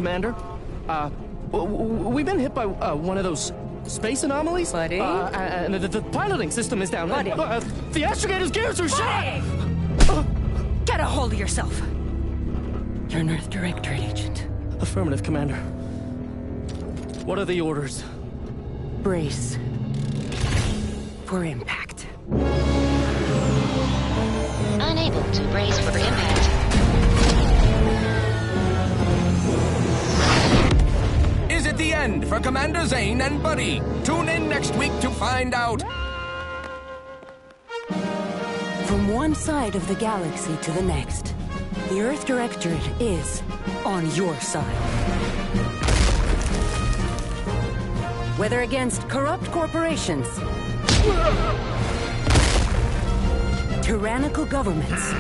Commander. We've been hit by one of those space anomalies. Buddy? And the piloting system is down. Buddy? The astrogator's gears are shot! Get a hold of yourself! You're an Earth Directorate agent. Affirmative, Commander. What are the orders? Brace for impact. Unable to brace for impact. Is it the end for Commander Zane and Buddy? Tune in next week to find out. From one side of the galaxy to the next, the Earth Directorate is on your side. Whether against corrupt corporations, tyrannical governments,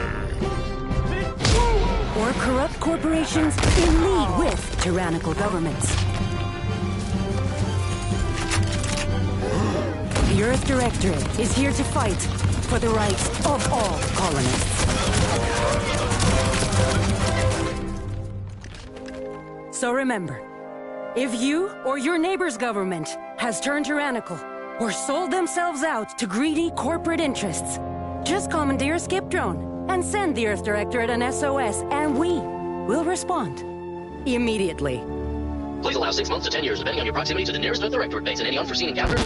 or corrupt corporations in league with tyrannical governments, the Earth Directorate is here to fight for the rights of all colonists. So remember, if you or your neighbor's government has turned tyrannical or sold themselves out to greedy corporate interests, just commandeer a skip drone and send the Earth Directorate an SOS, and we will respond immediately. Please allow 6 months to 10 years, depending on your proximity to the nearest Earth Directorate base and any unforeseen encounters.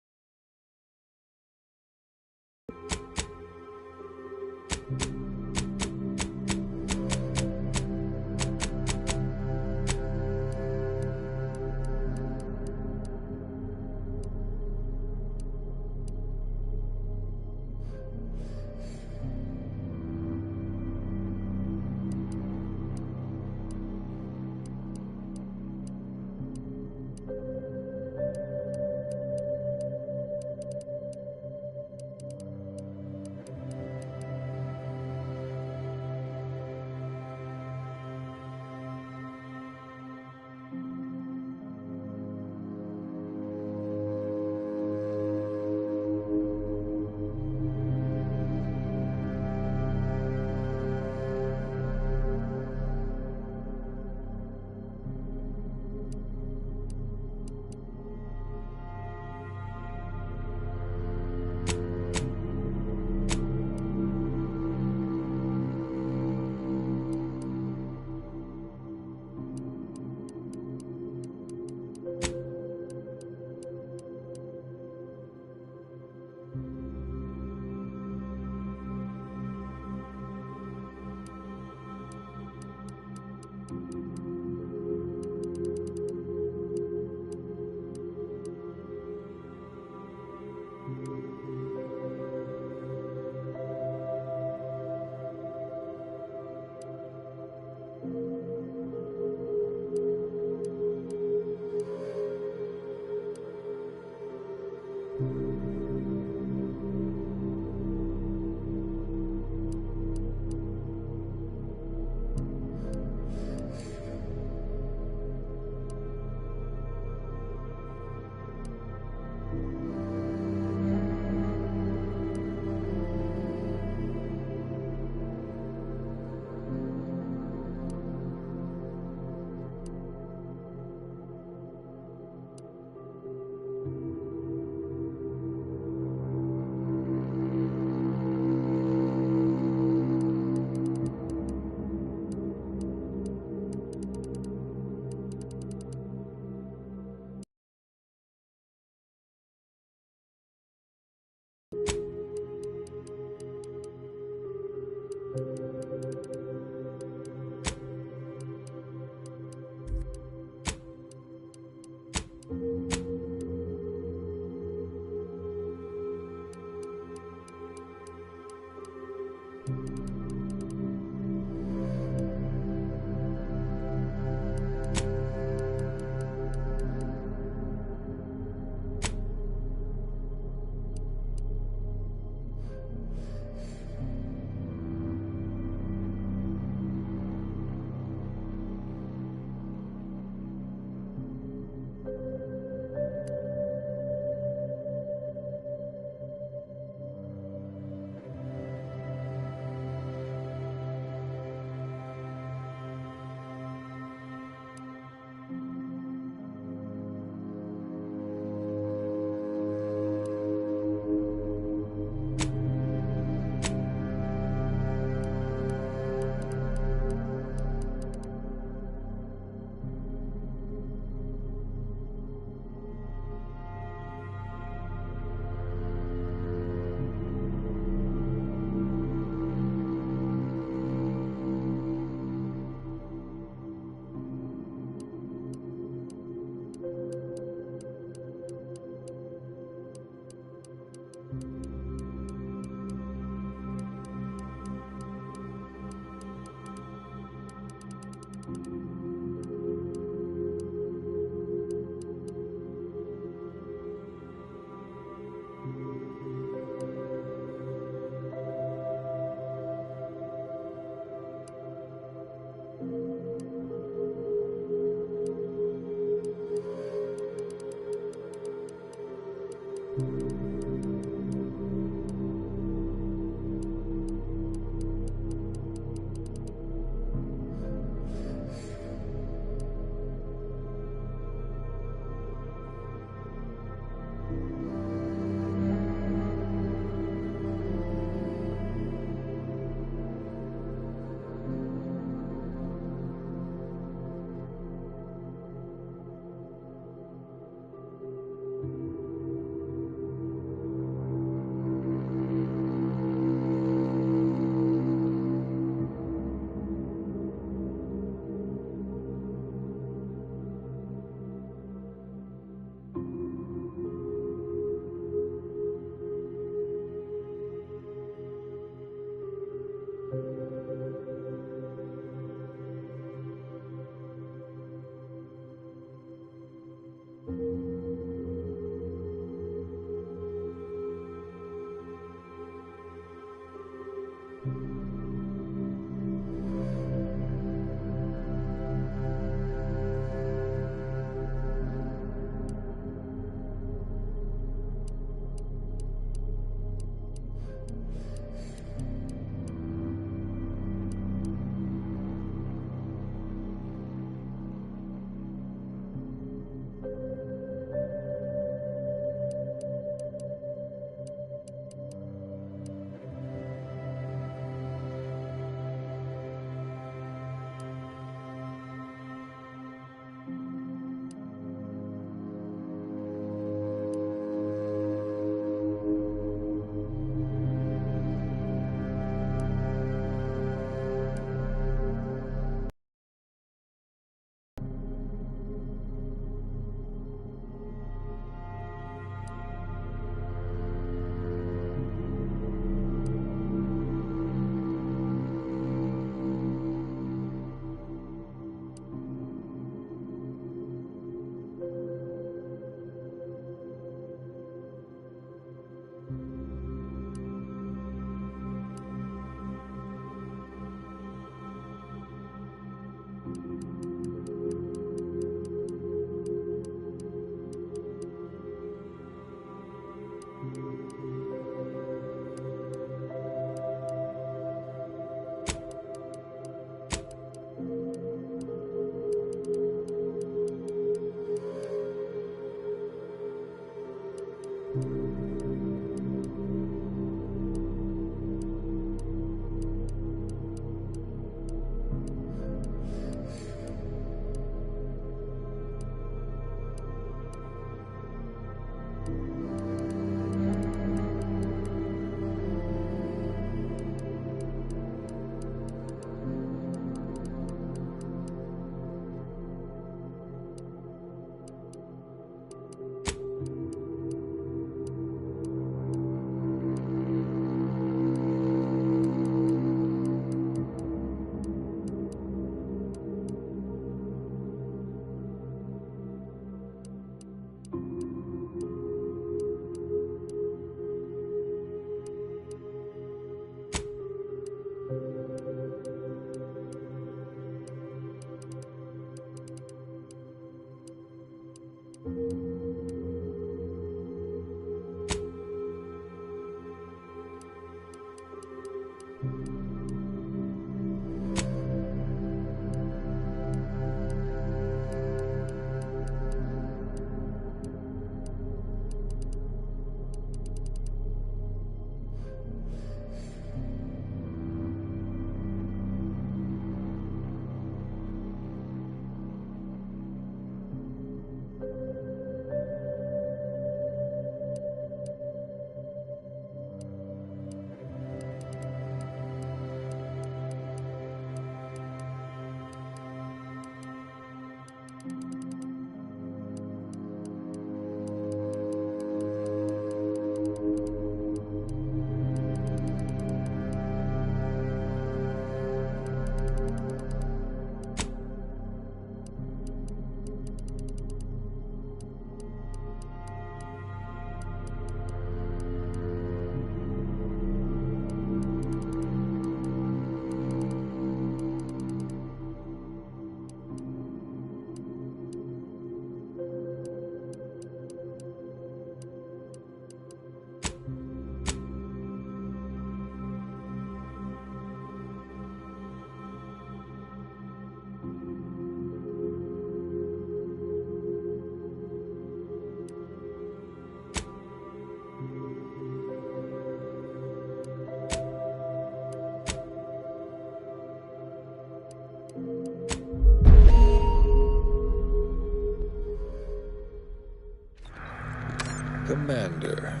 Commander,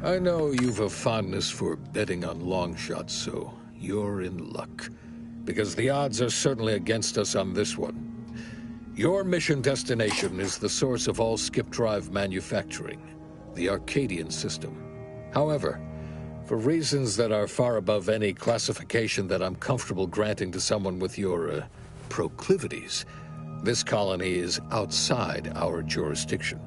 I know you've a fondness for betting on long shots, so you're in luck. Because the odds are certainly against us on this one. Your mission destination is the source of all skip drive manufacturing, the Arcadian system. However, for reasons that are far above any classification that I'm comfortable granting to someone with your, proclivities, this colony is outside our jurisdiction.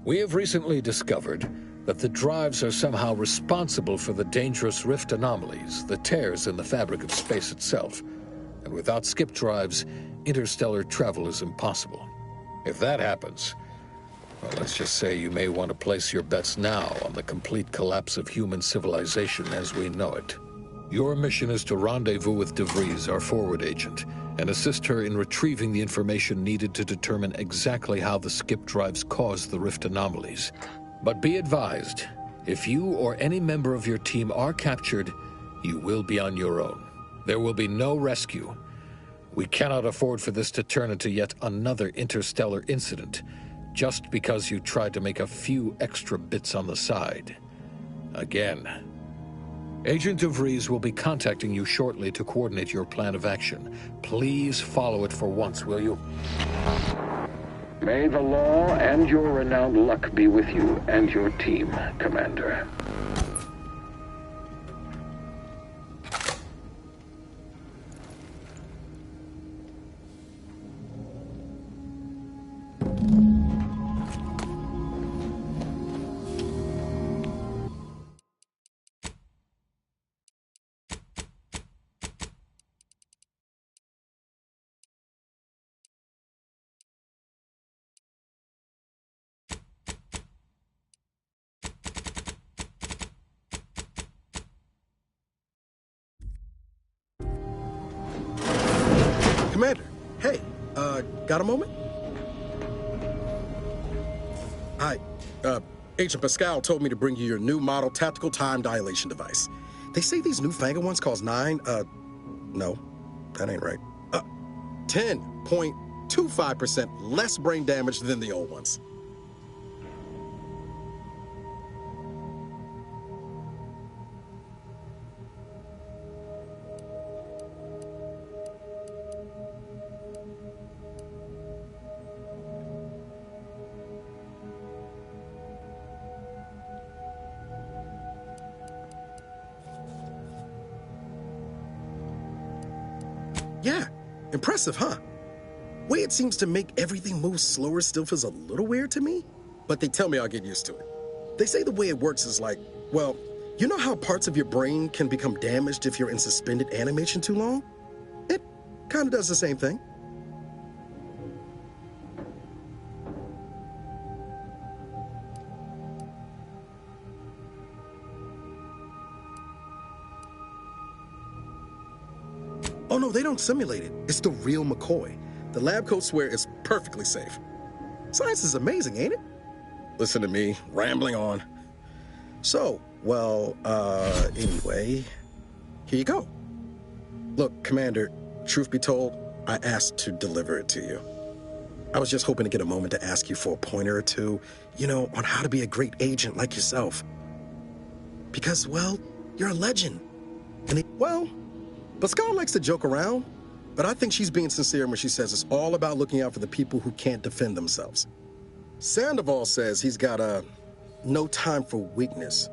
We have recently discovered that the drives are somehow responsible for the dangerous rift anomalies, the tears in the fabric of space itself. And without skip drives, interstellar travel is impossible. If that happens, well, let's just say you may want to place your bets now on the complete collapse of human civilization as we know it. Your mission is to rendezvous with DeVries, our forward agent, and assist her in retrieving the information needed to determine exactly how the skip drives caused the rift anomalies. But be advised, if you or any member of your team are captured, you will be on your own. There will be no rescue. We cannot afford for this to turn into yet another interstellar incident, just because you tried to make a few extra bits on the side. Again. Agent DeVries will be contacting you shortly to coordinate your plan of action. Please follow it for once, will you? May the law and your renowned luck be with you and your team, Commander. Commander, hey, got a moment? Hi, Agent Pascal told me to bring you your new model tactical time dilation device. They say these newfangled ones cause no, that ain't right. 10.25% less brain damage than the old ones. Yeah, impressive, huh? Way it seems to make everything move slower still feels a little weird to me, but they tell me I'll get used to it. They say the way it works is like, well, you know how parts of your brain can become damaged if you're in suspended animation too long? It kind of does the same thing. Oh no, they don't simulate it. It's the real McCoy. The lab coats swear it's perfectly safe. Science is amazing, ain't it? Listen to me, rambling on. So, well, anyway, here you go. Look, Commander, truth be told, I asked to deliver it to you. I was just hoping to get a moment to ask you for a pointer or two, you know, on how to be a great agent like yourself. Because, well, you're a legend. And well, Pascal likes to joke around, but I think she's being sincere when she says it's all about looking out for the people who can't defend themselves. Sandoval says he's got no time for weakness.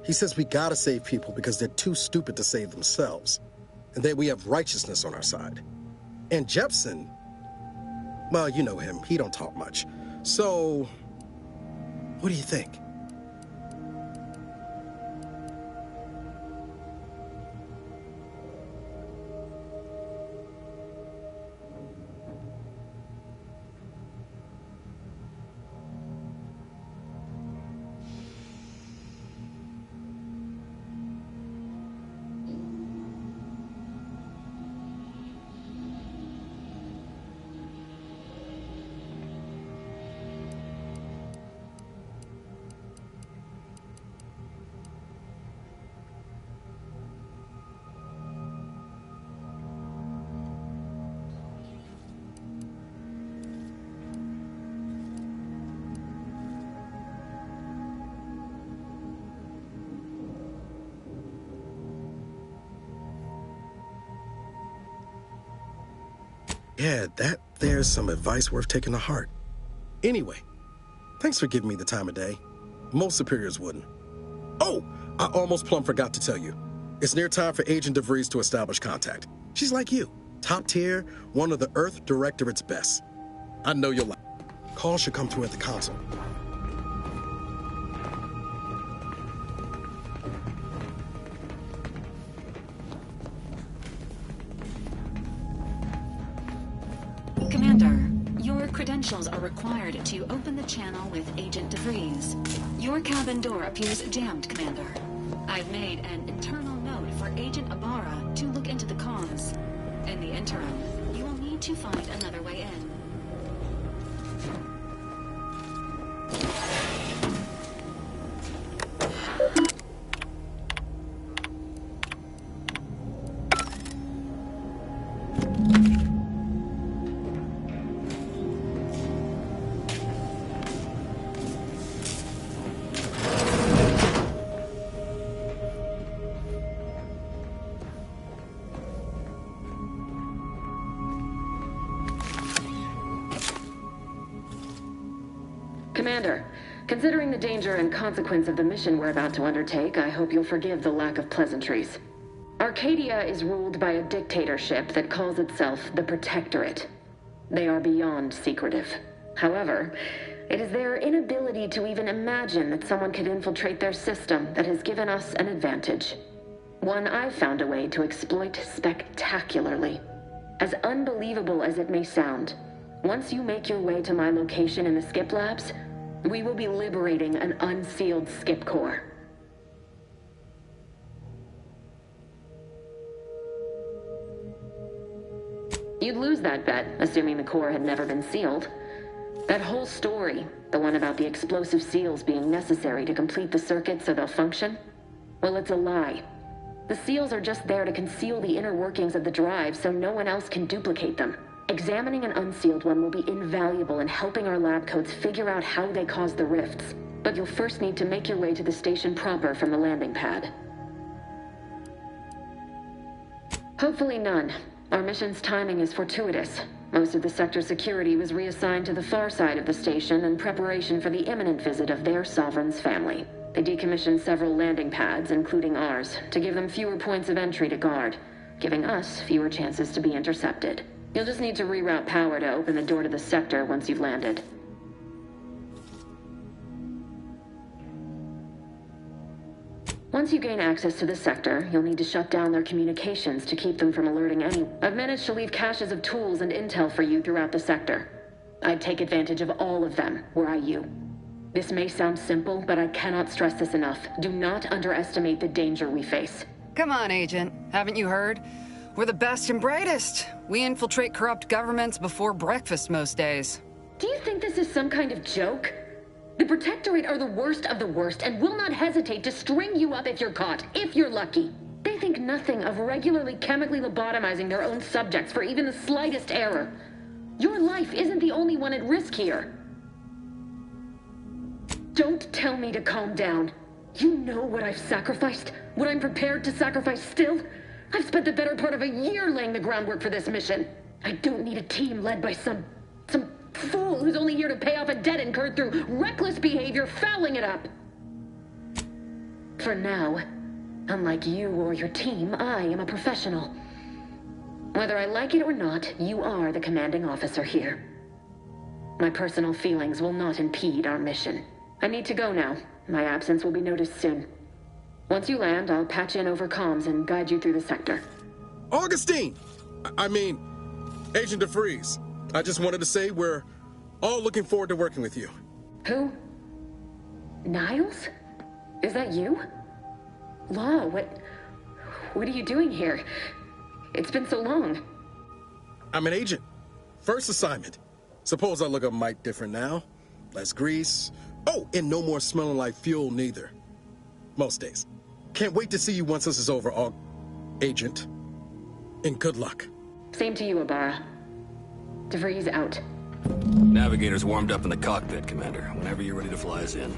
He says we gotta save people because they're too stupid to save themselves, and that we have righteousness on our side. And Jepson, well, you know him, he don't talk much. So, what do you think? Yeah, there's some advice worth taking to heart. Anyway, thanks for giving me the time of day. Most superiors wouldn't. Oh, I almost plumb forgot to tell you. It's near time for Agent DeVries to establish contact. She's like you, top tier, one of the Earth Directorate's best. I know you'll like. Call should come through at the console. Commander, your credentials are required to open the channel with Agent DeVries. Your cabin door appears jammed, Commander. I've made an internal note for Agent Ibarra to look into the cause. In the interim, you will need to find another way in. Commander, considering the danger and consequence of the mission we're about to undertake, I hope you'll forgive the lack of pleasantries. Arcadia is ruled by a dictatorship that calls itself the Protectorate. They are beyond secretive. However, it is their inability to even imagine that someone could infiltrate their system that has given us an advantage. One I've found a way to exploit spectacularly. As unbelievable as it may sound, once you make your way to my location in the Skip Labs, we will be liberating an unsealed Skip core. You'd lose that bet, assuming the core had never been sealed. That whole story, the one about the explosive seals being necessary to complete the circuit so they'll function, well, it's a lie. The seals are just there to conceal the inner workings of the drive so no one else can duplicate them. Examining an unsealed one will be invaluable in helping our lab coats figure out how they caused the rifts. But you'll first need to make your way to the station proper from the landing pad. Hopefully none. Our mission's timing is fortuitous. Most of the sector's security was reassigned to the far side of the station in preparation for the imminent visit of their sovereign's family. They decommissioned several landing pads, including ours, to give them fewer points of entry to guard, giving us fewer chances to be intercepted. You'll just need to reroute power to open the door to the sector once you've landed. Once you gain access to the sector, you'll need to shut down their communications to keep them from alerting anyone. I've managed to leave caches of tools and intel for you throughout the sector. I'd take advantage of all of them, were I you. This may sound simple, but I cannot stress this enough. Do not underestimate the danger we face. Come on, Agent. Haven't you heard? We're the best and brightest. We infiltrate corrupt governments before breakfast most days. Do you think this is some kind of joke? The Protectorate are the worst of the worst and will not hesitate to string you up if you're caught, if you're lucky. They think nothing of regularly chemically lobotomizing their own subjects for even the slightest error. Your life isn't the only one at risk here. Don't tell me to calm down. You know what I've sacrificed, what I'm prepared to sacrifice still. I've spent the better part of a year laying the groundwork for this mission. I don't need a team led by some fool who's only here to pay off a debt incurred through reckless behavior, fouling it up. For now, unlike you or your team, I am a professional. Whether I like it or not, you are the commanding officer here. My personal feelings will not impede our mission. I need to go now. My absence will be noticed soon. Once you land, I'll patch in over comms and guide you through the sector. Augustine! I mean, Agent DeVries. I just wanted to say we're all looking forward to working with you. Who? Niles? Is that you? Law, what are you doing here? It's been so long. I'm an agent. First assignment. Suppose I look a mite different now. Less grease. Oh, and no more smelling like fuel neither. Most days. Can't wait to see you once this is over, Agent. And good luck. Same to you, Abara. DeVries out. Navigator's warmed up in the cockpit, Commander. Whenever you're ready to fly us in.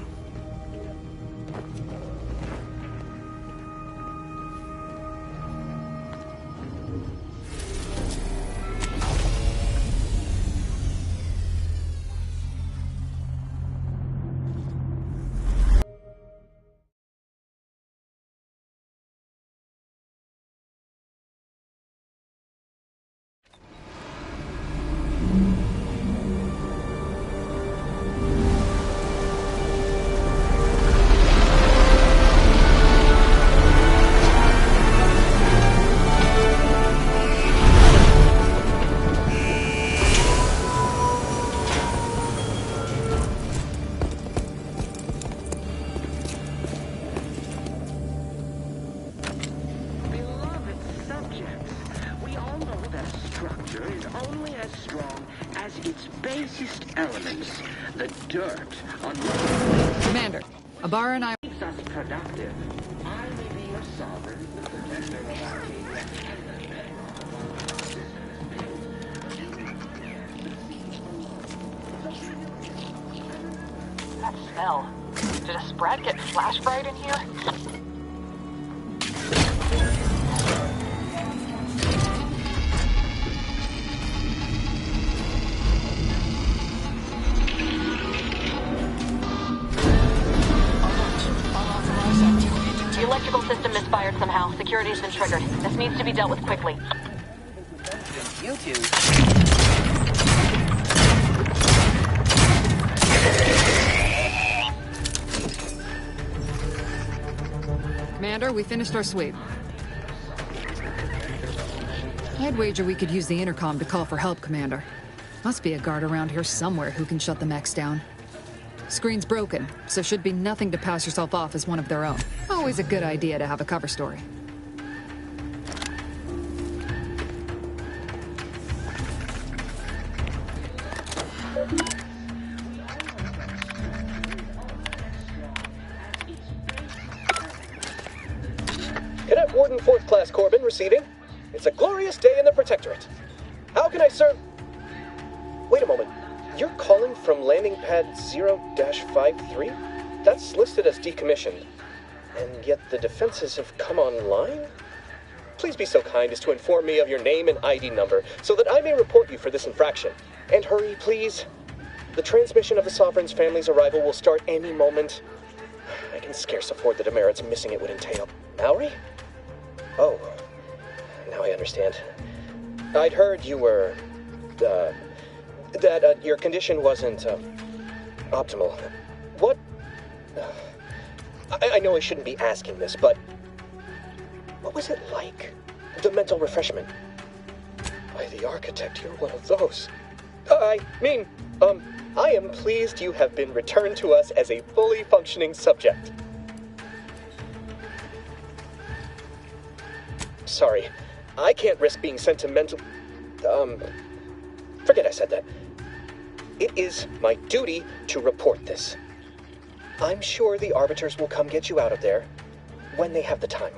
Commander, Abara and I... Keeps us productive. I may be your sovereign, the protector of our That smell. Did a Sprat get flash fried in here? The electrical system misfired somehow. Security has been triggered. This needs to be dealt with quickly. Commander, we finished our sweep. I'd wager we could use the intercom to call for help, Commander. Must be a guard around here somewhere who can shut the mechs down. Screen's broken, so should be nothing to pass yourself off as one of their own. Always a good idea to have a cover story. Cadet Warden 4th Class Corbin receiving. It's a glorious day in the Protectorate. How can I serve? Wait a moment. You're calling from landing pad 0-53? That's listed as decommissioned. And yet the defenses have come online? Please be so kind as to inform me of your name and ID number so that I may report you for this infraction. And hurry, please. The transmission of the Sovereign's family's arrival will start any moment. I can scarce afford the demerits missing it would entail. Mallory? Oh, now I understand. I'd heard you were, that your condition wasn't, optimal. What? I know I shouldn't be asking this, but what was it like? The mental refreshment? By the architect, you're one of those. I am pleased you have been returned to us as a fully functioning subject. Sorry, I can't risk being sent to mental... forget I said that. It is my duty to report this. I'm sure the Arbiters will come get you out of there when they have the time.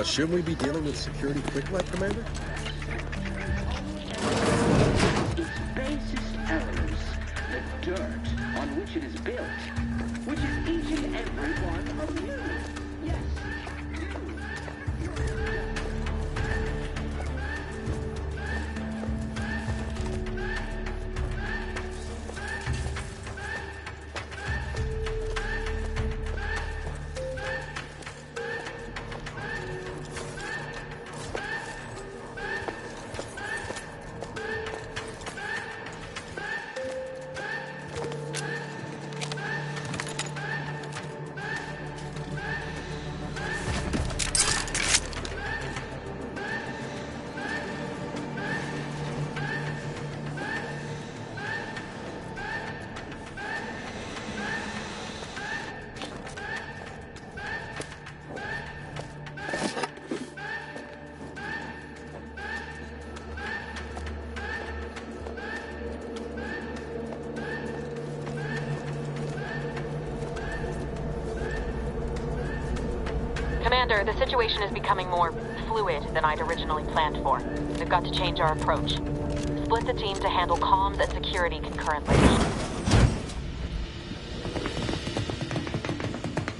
Shouldn't we be dealing with security quick light, Commander? Its basest elements, the dirt on which it is built, which is each and every one of you. Yes. Commander, the situation is becoming more fluid than I'd originally planned for. We've got to change our approach. Split the team to handle comms and security concurrently.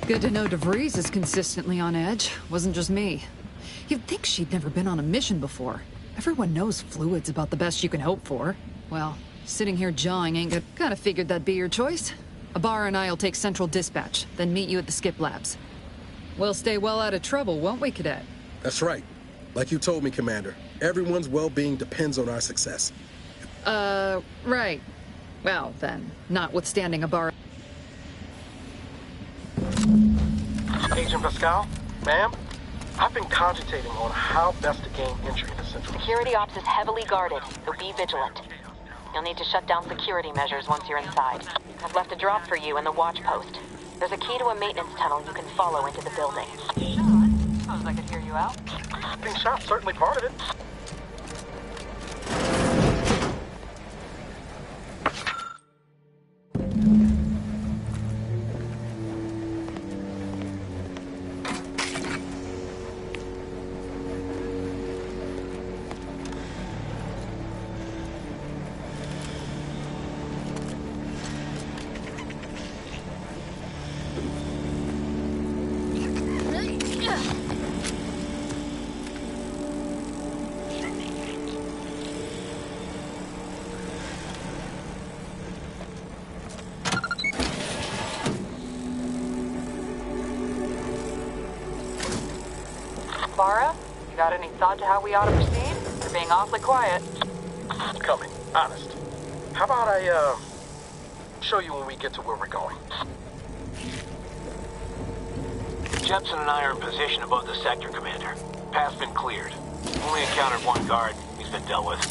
Good to know DeVries is consistently on edge. Wasn't just me. You'd think she'd never been on a mission before. Everyone knows fluid's about the best you can hope for. Well, sitting here jawing ain't good. Kinda figured that'd be your choice. Ibarra and I'll take Central Dispatch, then meet you at the Skip Labs. We'll stay well out of trouble, won't we, Cadet? That's right. Like you told me, Commander, everyone's well-being depends on our success. Right. Well, then, notwithstanding Ibarra... Agent Pascal, ma'am, I've been cogitating on how best to gain entry into Central. Security ops is heavily guarded, so be vigilant. You'll need to shut down security measures once you're inside. I've left a drop for you in the watch post. There's a key to a maintenance tunnel you can follow into the building. Suppose I could hear you out. Being shot, certainly part of it. Ibarra, you got any thought to how we ought to proceed? You're being awfully quiet. Coming, honest. How about I, show you when we get to where we're going? Jepson and I are in position above the sector, Commander. Path's been cleared. Only encountered one guard. He's been dealt with.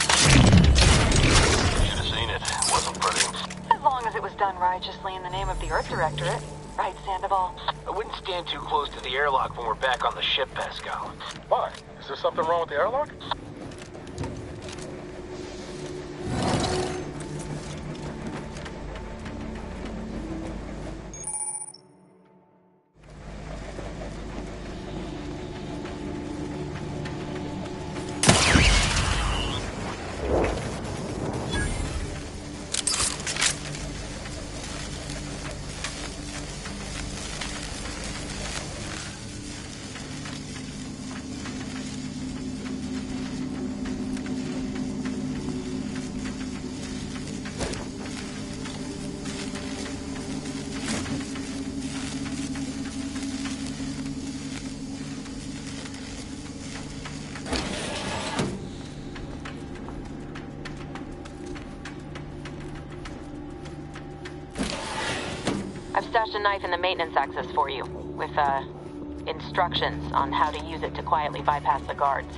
Should have seen it. It wasn't pretty. As long as it was done righteously in the name of the Earth Directorate. Right, Sandoval? I wouldn't stand too close to the airlock when we're back on the ship, Pascal. Why? Is there something wrong with the airlock? I've stashed a knife in the maintenance access for you, with, instructions on how to use it to quietly bypass the guards.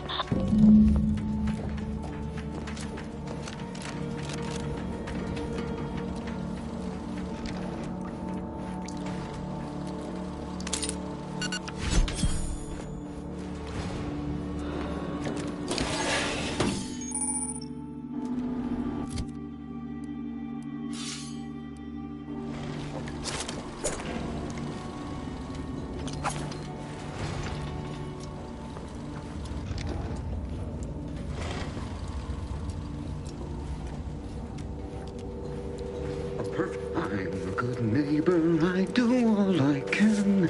I'm a good neighbor, I do all I can.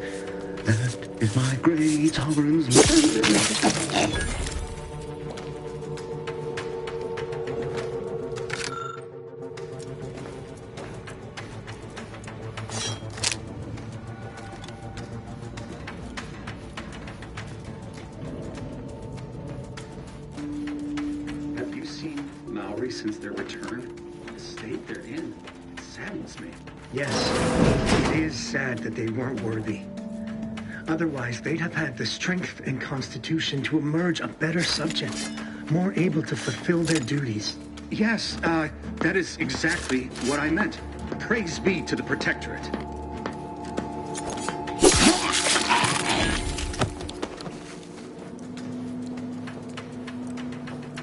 That is my great tolerance. Have you seen Maori since their return? The state they're in saddens me. Yes, it is sad that they weren't worthy. Otherwise, they'd have had the strength and constitution to emerge a better subject, more able to fulfill their duties. Yes, that is exactly what I meant. Praise be to the Protectorate.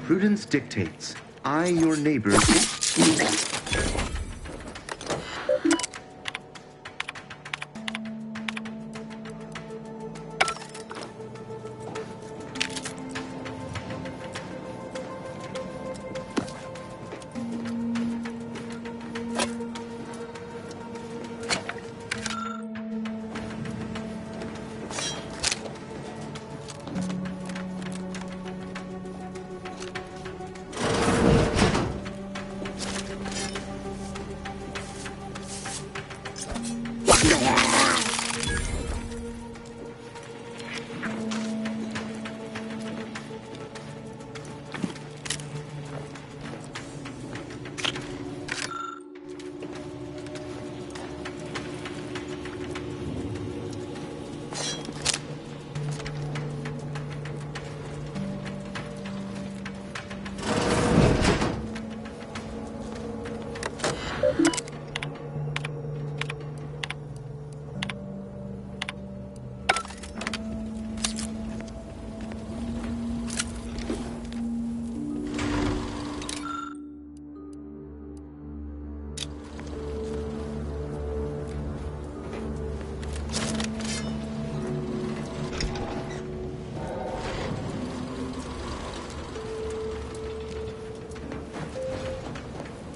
Prudence dictates. I, your neighbor...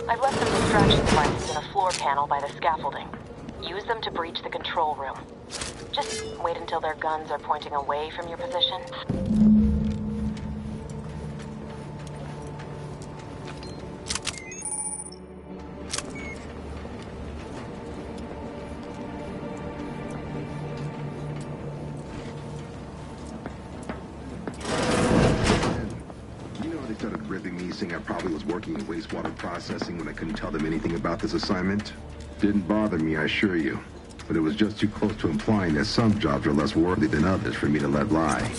I've left some distraction devices in a floor panel by the scaffolding. Use them to breach the control room. Just wait until their guns are pointing away from your position. They started ripping me, saying I probably was working in wastewater processing when I couldn't tell them anything about this assignment. Didn't bother me, I assure you. But it was just too close to implying that some jobs are less worthy than others for me to let lie.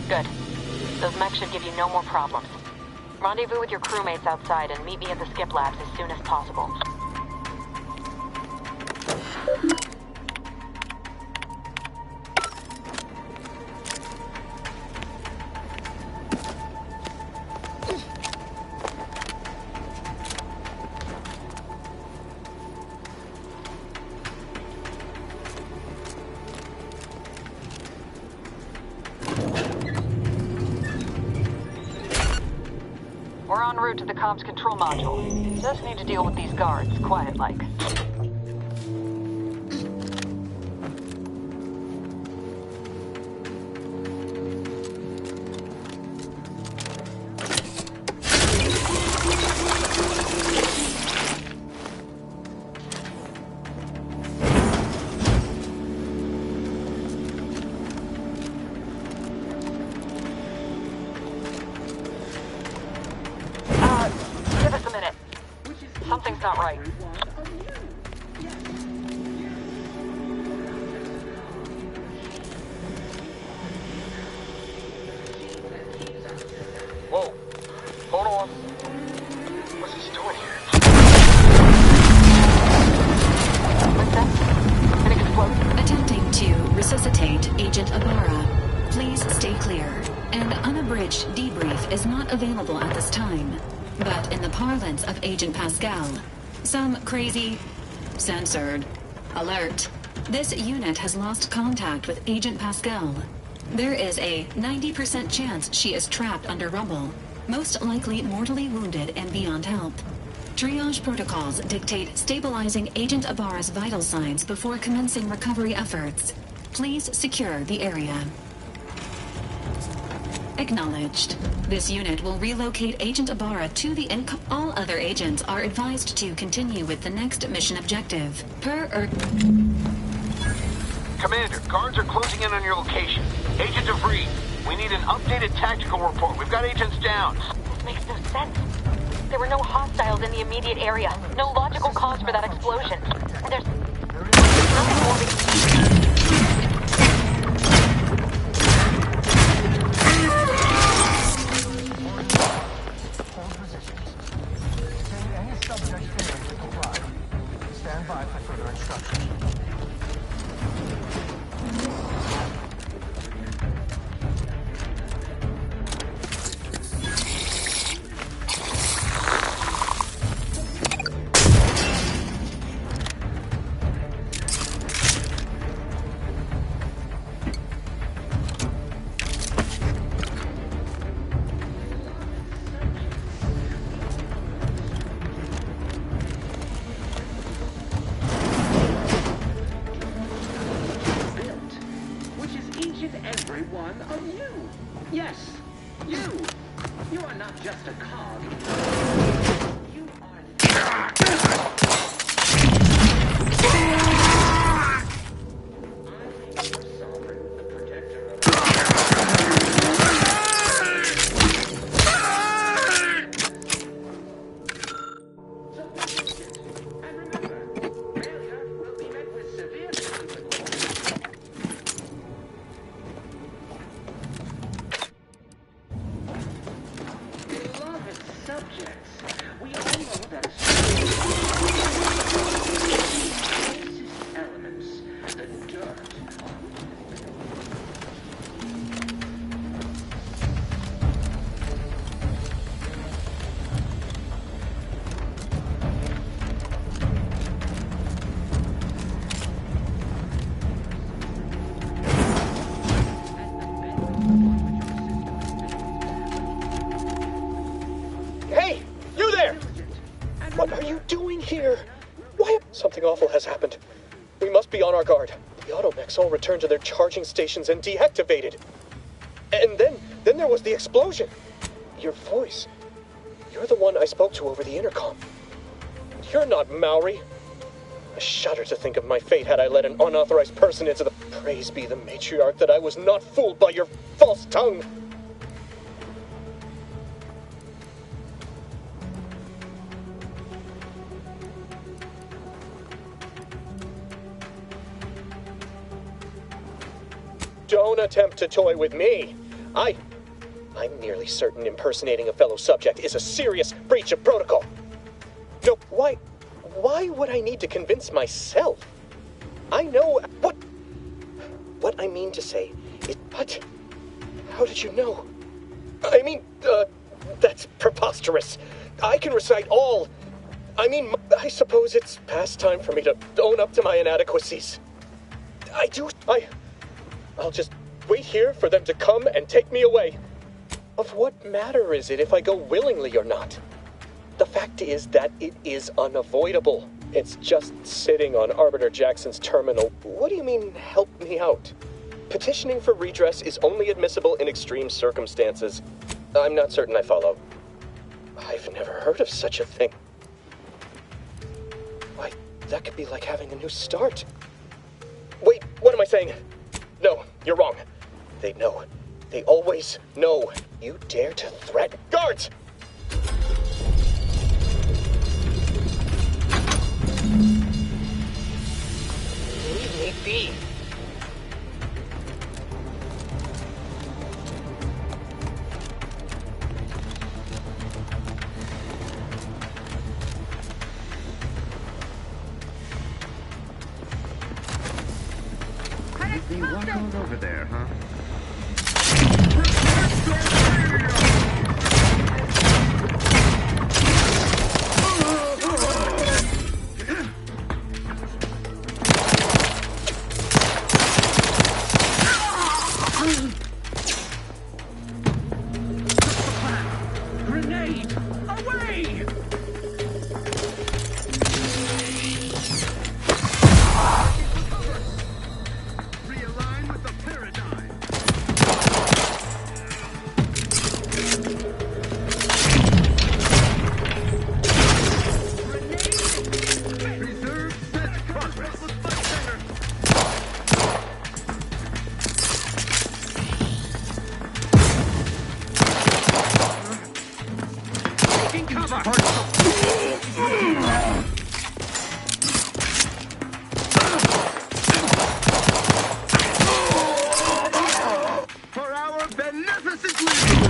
Good. Those mechs should give you no more problems. Rendezvous with your crewmates outside and meet me at the skip labs as soon as possible. en route to the comms control module. Just need to deal with these guards, quiet-like. Give us a minute. Something's not right. Whoa. Hold on. What's he doing here? An explosion. Attempting to resuscitate Agent Ibarra. Please stay clear. An unabridged debrief is not available at this time. But in the parlance of Agent Pascal, some crazy, censored, alert. This unit has lost contact with Agent Pascal. There is a 90% chance she is trapped under rubble, most likely mortally wounded and beyond help. Triage protocols dictate stabilizing Agent Ibarra's vital signs before commencing recovery efforts. Please secure the area. Acknowledged. This unit will relocate Agent Ibarra to the all other agents are advised to continue with the next mission objective. Commander, guards are closing in on your location. Agent DeVries, we need an updated tactical report. We've got agents down. This makes no sense. There were no hostiles in the immediate area. No logical cause for that explosion. There's nothing more Stand by for further instructions. Every one of you. Yes, you. You are not just a cog. You here? Why? Something awful has happened. We must be on our guard. The automechs all returned to their charging stations and deactivated. And then there was the explosion. Your voice. You're the one I spoke to over the intercom. You're not Maori. I shudder to think of my fate had I let an unauthorized person into the... Praise be the matriarch that I was not fooled by your false tongue. Don't attempt to toy with me. I'm nearly certain impersonating a fellow subject is a serious breach of protocol. No, why would I need to convince myself? I know what I mean to say is, but how did you know? I mean, that's preposterous. I can recite all. I suppose it's past time for me to own up to my inadequacies. I'll just wait here for them to come and take me away. Of what matter is it if I go willingly or not? The fact is that it is unavoidable. It's just sitting on Arbiter Jackson's terminal. What do you mean, help me out? Petitioning for redress is only admissible in extreme circumstances. I'm not certain I follow. I've never heard of such a thing. Why, that could be like having a new start. Wait, what am I saying? No, you're wrong. They know. They always know. You dare to threaten guards! Leave me be. They walk on over there, huh? Grenade! Away! Realign with the paradigm. Reserve set progress. Taking cover! For our beneficent leader.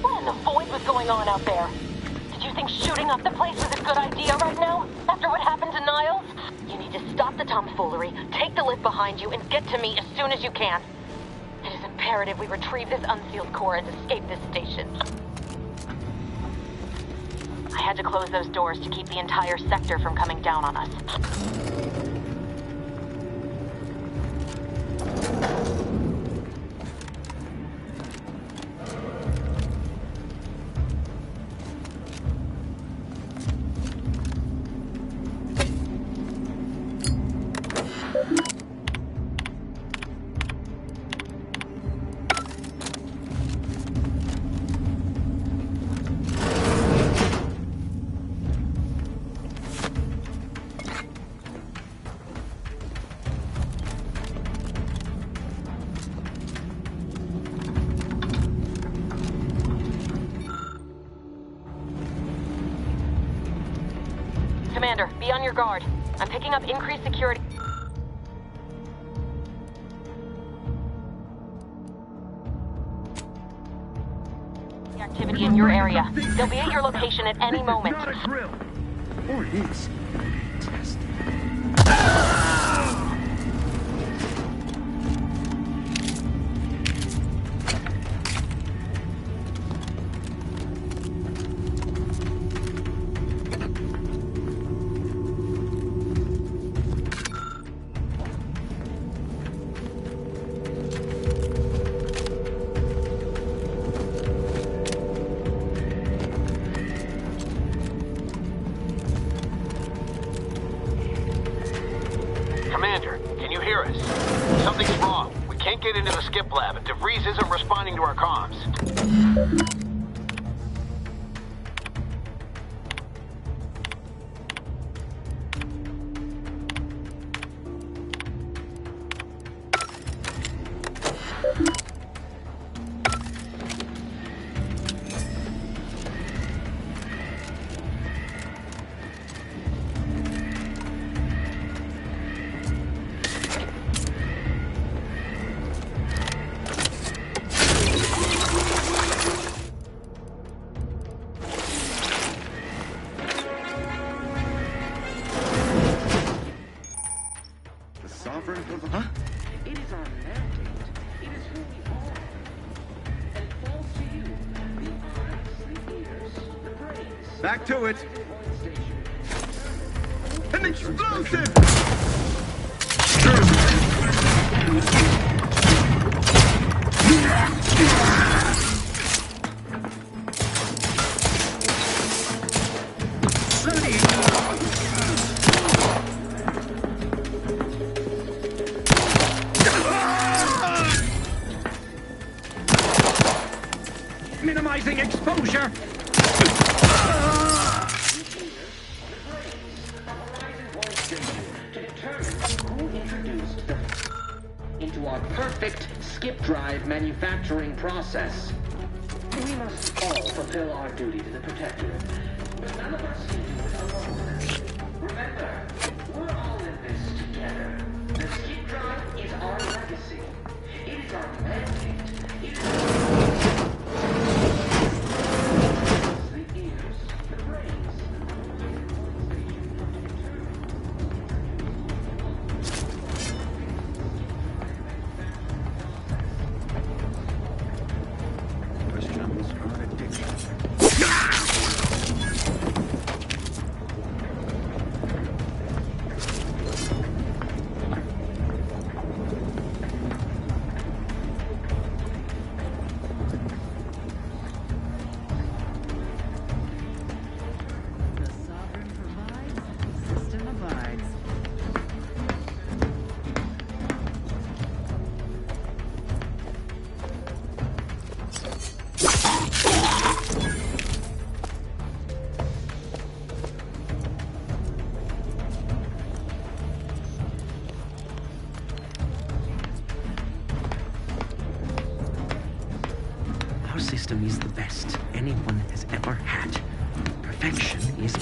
What in the void was going on out there? Did you think shooting up the place was a good idea right now? After what happened to Niles? You need to stop the tomfoolery, take the lift behind you, and get to me as soon as you can. It is imperative we retrieve this unsealed core and escape this station. I had to close those doors to keep the entire sector from coming down on us. Commander, be on your guard. I'm picking up increased security. Activity in your area. They'll be at your location at any moment. Not a grill. Or his. Test. Commander, can you hear us? Something's wrong. We can't get into the skip lab, and DeVries isn't responding to our comms. Back to it. An explosive! Minimizing exposure. Into our perfect skip drive manufacturing process. We must all fulfill our duty to the Protectorate, but none of us can do it alone. Remember, we're all in this together. The skip drive is our legacy. It is our mandate. It is the ears, the brains. Questions are addiction. The sovereign provides, the system abides. Our system is the best anyone has ever had. Perfection is...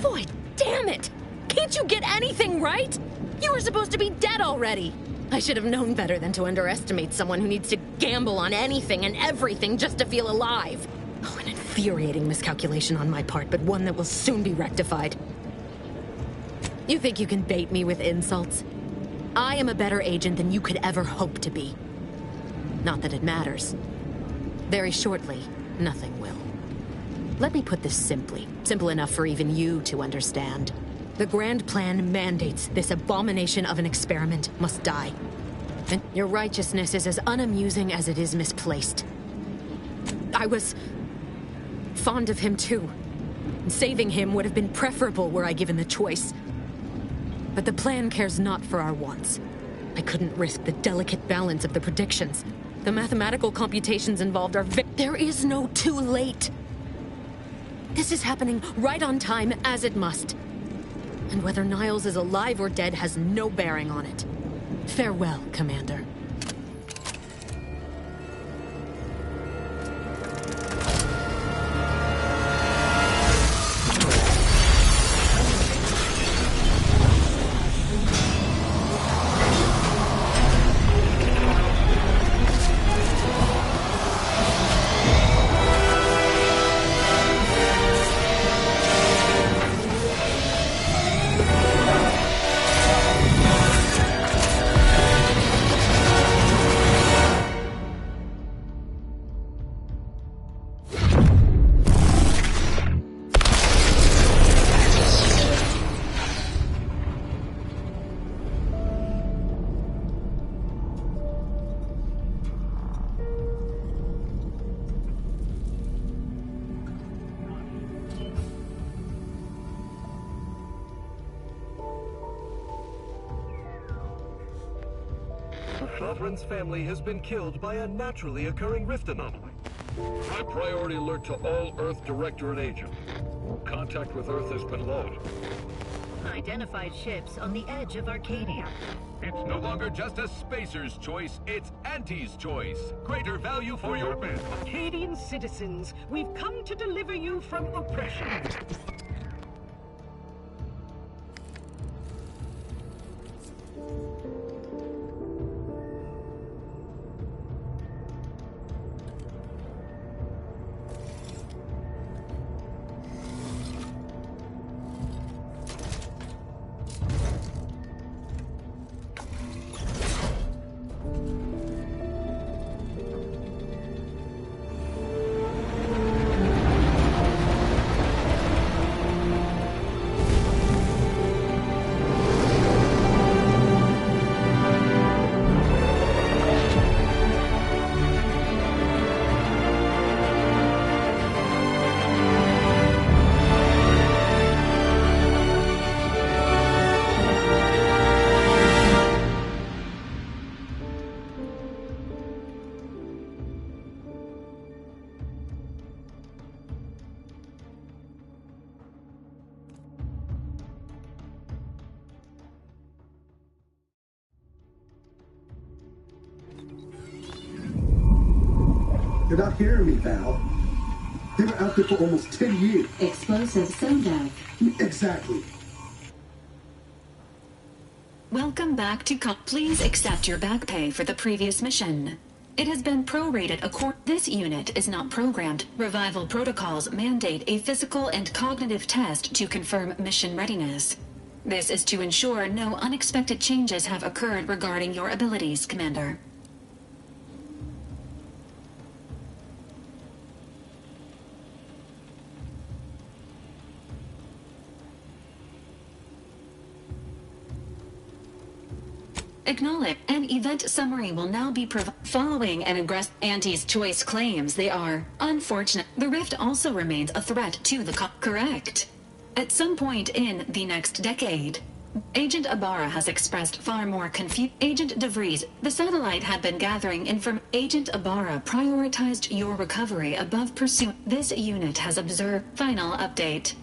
Boy, damn it! Can't you get anything right? You were supposed to be dead already. I should have known better than to underestimate someone who needs to gamble on anything and everything just to feel alive. Oh, an infuriating miscalculation on my part, but one that will soon be rectified. You think you can bait me with insults? I am a better agent than you could ever hope to be. Not that it matters. Very shortly, nothing will. Let me put this simply, simple enough for even you to understand. The Grand Plan mandates this abomination of an experiment must die. And your righteousness is as unamusing as it is misplaced. I was fond of him too. Saving him would have been preferable were I given the choice. But the plan cares not for our wants. I couldn't risk the delicate balance of the predictions. The mathematical computations involved are there is no too late. This is happening right on time, as it must. And whether Niles is alive or dead has no bearing on it. Farewell, Commander. Sovereign's family has been killed by a naturally occurring rift anomaly. High priority alert to all Earth Directorate agents. Contact with Earth has been lost. Identified ships on the edge of Arcadia. It's no longer just a spacer's choice, it's Auntie's choice. Greater value for your bid. Arcadian citizens, we've come to deliver you from oppression. You're not hearing me, Val. They were out there for almost 10 years. Explosive Sodak. Exactly. Welcome back to Please accept your back pay for the previous mission. It has been prorated This unit is not programmed. Revival protocols mandate a physical and cognitive test to confirm mission readiness. This is to ensure no unexpected changes have occurred regarding your abilities, Commander. Acknowledge. An event summary will now be following an aggressive Auntie's Choice claims they are unfortunate. The rift also remains a threat to the correct. At some point in the next decade, Agent Ibarra has expressed far more confusion. Agent DeVries, the satellite had been gathering information. Agent Ibarra prioritized your recovery above pursuit. This unit has observed. Final update.